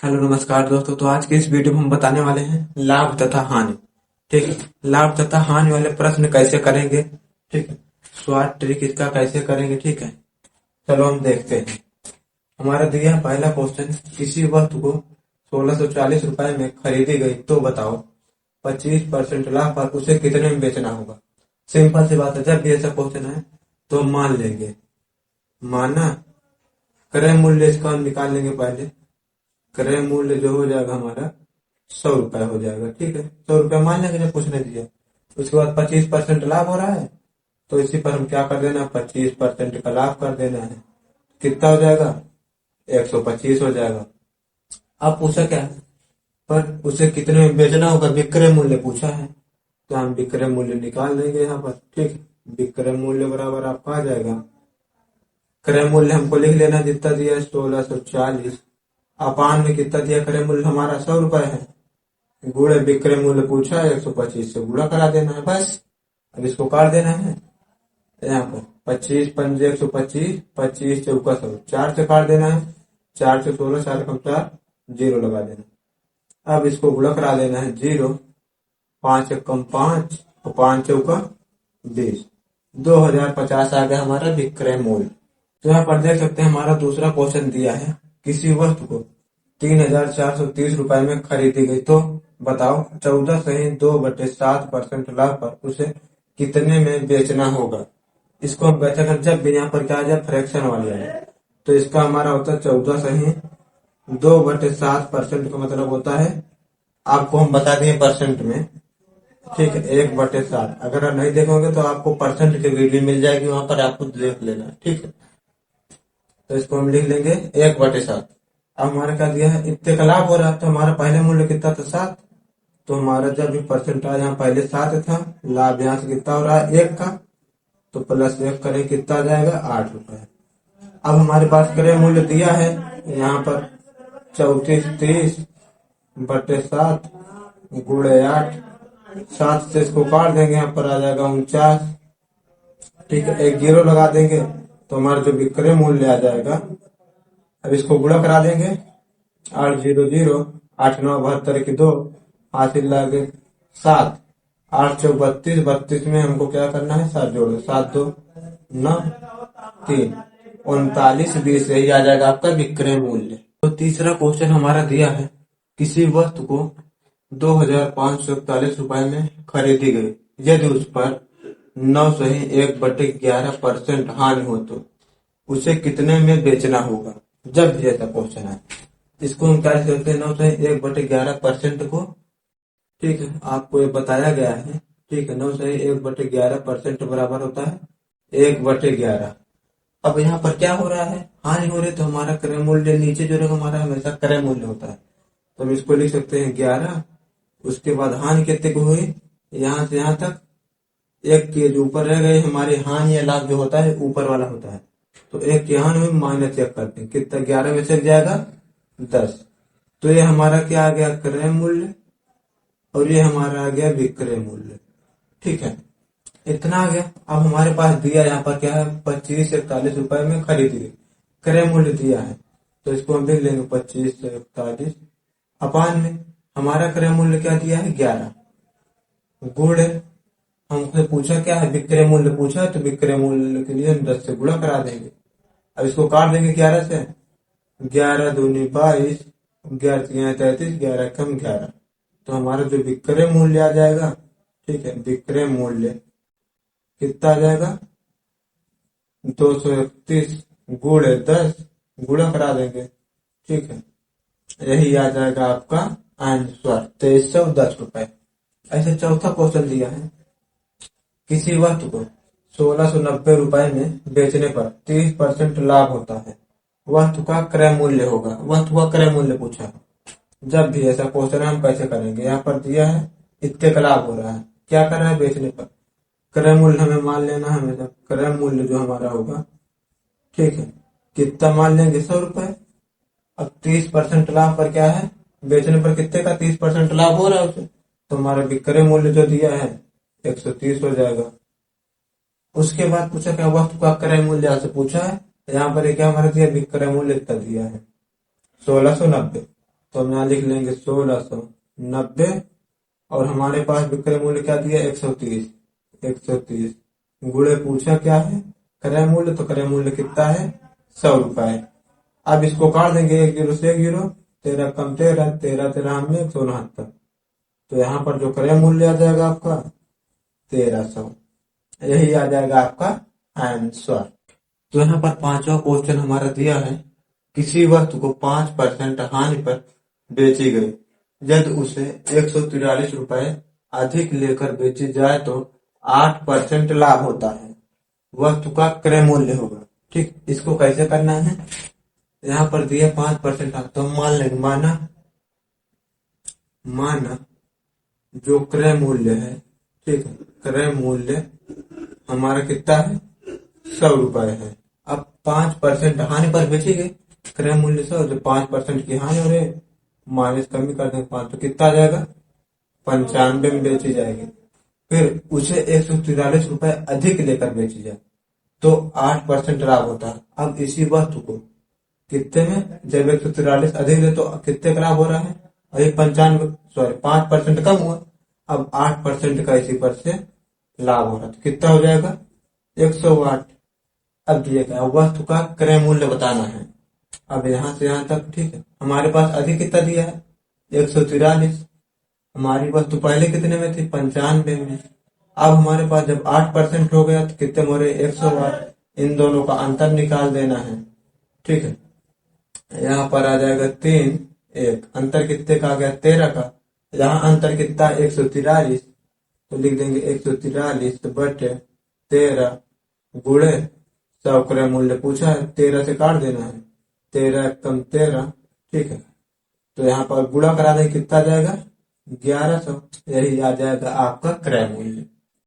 Hello नमस्कार दोस्तों। तो आज के इस वीडियो में हम बताने वाले हैं लाभ तथा हानि। ठीक है, लाभ तथा हानि वाले प्रश्न कैसे करेंगे। ठीक है, स्वाट ट्रिक इसका कैसे करेंगे। ठीक है, चलो हम देखते हैं। हमारा दिया है पहला क्वेश्चन, किसी वस्तु को 1640 रुपए में खरीदी गई तो बताओ 25% लाभ पर उसे कितने में बेचना होगा। सिंपल सी बात है, जब भी ऐसा क्वेश्चन है तो हम मान लेंगे। माना क्रय मूल्य इसका हम निकाल लेंगे। पहले क्रय मूल्य जो हो जाएगा हमारा 100 रुपए हो जाएगा। ठीक है, 100 रुपया मान लेंगे जब पूछने दिया। उसके बाद 25% लाभ हो रहा है तो इसी पर हम क्या कर देना है, 25% का लाभ कर देना है। कितना हो जाएगा, 125 हो जाएगा। अब पूछा क्या है, पर उसे कितने में बेचना होगा, विक्रय मूल्य पूछा है तो हम विक्रय मूल्य निकाल देंगे यहाँ पर। ठीक, विक्रय मूल्य बराबर आपका आ जाएगा, क्रय मूल्य हमको लिख लेना जितना दिया है 1640, अपान में कितना दिया, क्रय मूल्य हमारा 100 रुपए है, गुणे विक्रय मूल्य पूछा है 125 से गुणा करा देना है बस। अब इसको काट देना है यहाँ पर, 25 पंजे 125, 25 चौका 100, 4 से काट देना है, 4 से 16, 4 कम 4, 0 लगा देना। अब इसको गुणा करा देना है 0, 5 कम 5 और 5 चौका 20, 2050 आ गया हमारा विक्रय मूल्य। तो यहाँ पर देख सकते हैं हमारा दूसरा क्वेश्चन दिया है, किसी वस्तु को 3430 रुपए में खरीदी गई तो बताओ 14 सही 2/7% लाभ पर उसे कितने में बेचना होगा। इसको हम वैसे कर, जब भी यहाँ पर क्या आ जाए फ्रैक्शन वाले आए तो इसका हमारा होता है 14 सही 2/7%, का मतलब होता है, आपको हम बता दिए परसेंट में। ठीक है, 1/7। अगर आप नहीं देखोगे तो आपको परसेंट की वीडियो मिल जाएगी, वहां पर आपको देख लेना। ठीक है, तो इसको हम लिख लेंगे 1/7। अब हमारा क्या दिया है, इतने का लाभ हो रहा है तो हमारा पहले मूल्य कितना था 7, तो हमारा जब भी परसेंटेज यहाँ पहले 7 था, लाभ यहाँ से कितना हो रहा है 1 का, तो प्लस 1 करें कितना आ जाएगा 8 रुपए। अब हमारे पास क्रय मूल्य दिया है यहाँ पर 3430/7 गुणे 8, 7 से इसको काट देंगे, यहाँ पर आ जाएगा 49। ठीक है, एक 0 लगा देंगे तो हमारा जो विक्रय मूल्य आ जाएगा। अब इसको गुणा करा देंगे, 800, 8×9 = 72, हासिल लागे 7, 8×4 = 32 में हमको क्या करना है 7 जोड़ो, 7×2 = 9, 3, 39, 20 यही आ जाएगा आपका विक्रय मूल्य। तो तीसरा क्वेश्चन हमारा दिया है, किसी वस्तु को 2541 रुपए में खरीदी गई, यदि उस पर 9 सही 1/11% हानि हो तो उसे कितने में बेचना होगा। जब भी ऐसा क्वेश्चन है इसको हम क्या करते हैं, 9 सही 1/11% को। ठीक है, आपको ये बताया गया है। ठीक है, 9 सही 1/11% बराबर होता है 1/11। अब यहाँ पर क्या हो रहा है, हानि हो रही है तो हमारा क्रय मूल्य नीचे जो रहेगा हमारा हमेशा क्रय मूल्य होता है, तो हम इसको लिख सकते हैं 11। उसके बाद हानि कितने को हुई, यहाँ से यहाँ तक, एक के जो ऊपर रह गए हमारे हानि या लाभ जो होता है ऊपर वाला होता है, तो एक के हानि में -1 करते हैं, कितना 11 में से जाएगा 10। तो ये हमारा क्या आ गया क्रय मूल्य और ये हमारा आ गया विक्रय मूल्य। ठीक है, इतना आ गया। अब हमारे पास दिया यहाँ पर क्या है, 2541 रुपए में खरीदी गई, क्रय मूल्य दिया है तो इसको हम लिख लेंगे 2541, अपान में हमारा क्रय मूल्य क्या दिया है 11, गुण हमसे पूछा क्या है, विक्रय मूल्य पूछा है तो विक्रय मूल्य के लिए हम 10 से गुणा करा देंगे। अब इसको काट देंगे 11 से, 11 दूनी 22, 11 तिया 33, 11 कम 11, तो हमारा जो विक्रय मूल्य आ जाएगा। ठीक है, विक्रय मूल्य कितना आ जाएगा 231 गुणे 10 गुणा करा देंगे। ठीक है, यही आ जाएगा आपका आंसर 2310 रुपए। ऐसे चौथा क्वेश्चन दिया है, किसी वस्तु को 1690 रुपए में बेचने पर 30% लाभ होता है, वस्तु का क्रय मूल्य होगा। वस्तु का क्रय मूल्य पूछा, जब भी ऐसा क्वेश्चन हम कैसे करेंगे, यहाँ पर दिया है इतने का लाभ हो रहा है, क्या कर रहा है बेचने पर, क्रय मूल्य हमें मान लेना है हमेशा, क्रय मूल्य जो हमारा होगा। ठीक है, कितना मान लेंगे 100 रुपए। अब 30% लाभ पर क्या है, बेचने पर कितने का 30% लाभ हो रहा है उसे, तो हमारा विक्रय मूल्य जो दिया है 130 हो जाएगा। उसके बाद पूछा क्या, वस्तु का क्रय मूल्य यहाँ से पूछा है, यहाँ पर क्या हमारा दिया विक्रय मूल्य इतना दिया है 1690। तो हम यहाँ लिख लेंगे 1690 और हमारे पास विक्रय मूल्य क्या दिया 130। 130 गुणे पूछा क्या है क्रय मूल्य, तो क्रय मूल्य कितना है 100 रुपए। अब इसको काट देंगे 1 जीरो से 1 जीरो, 13 कम 13, 13 13 हमने 169। तो यहाँ पर जो क्रय मूल्य आ जाएगा आपका 1300, यही आ जाएगा आपका आंसर। तो यहाँ पर पांचवा क्वेश्चन हमारा दिया है, किसी वस्तु को 5% हानि पर बेची गई, यदि उसे 143 रुपए अधिक लेकर बेची जाए तो 8% लाभ होता है, वस्तु का क्रय मूल्य होगा। ठीक, इसको कैसे करना है, यहाँ पर दिया 5%, तो मान लेंगे माना जो क्रय मूल्य है, ठीक है, क्रय मूल्य हमारा कितना है 100 रुपए है। अब 5% हानि पर बेची गई, क्रय मूल्य 100, जो 5% की हानि हो रही है माइनस कमी कर देंगे 5, तो कितना आ जाएगा 95 में बेची जाएगी। फिर उसे 143 रुपए अधिक लेकर बेची जाए तो 8% लाभ होता है। अब इसी वस्तु को कितने में, जब 143 अधिक दे तो कितने का लाभ हो रहा है, अभी 5% कम हुआ, अब 8% का इसी पर से लाभ हो रहा है, तो कितना हो जाएगा 108। अब दिए गया वस्तु का क्रय मूल्य बताना है। अब यहाँ से यहाँ तक ठीक है, हमारे पास अधिक कितना दिया है 143, हमारी वस्तु पहले कितने में थी 95 में। अब हमारे पास जब 8% हो गया तो कितने में हो रहे 108, इन दोनों का अंतर निकाल देना है। ठीक है, यहाँ पर आ जाएगा 3, 1, अंतर कितने का आ गया 13 का, यहाँ अंतर कितना 143, तो लिख देंगे 143 बटे 13 गुणे 100 क्रय मूल्य पूछा है, 13 से काट देना है, 13 कम 13, ठीक है, तो यहाँ पर गुणा करा दें कितना जाएगा 1100, यही आ जाएगा आपका क्रय मूल्य।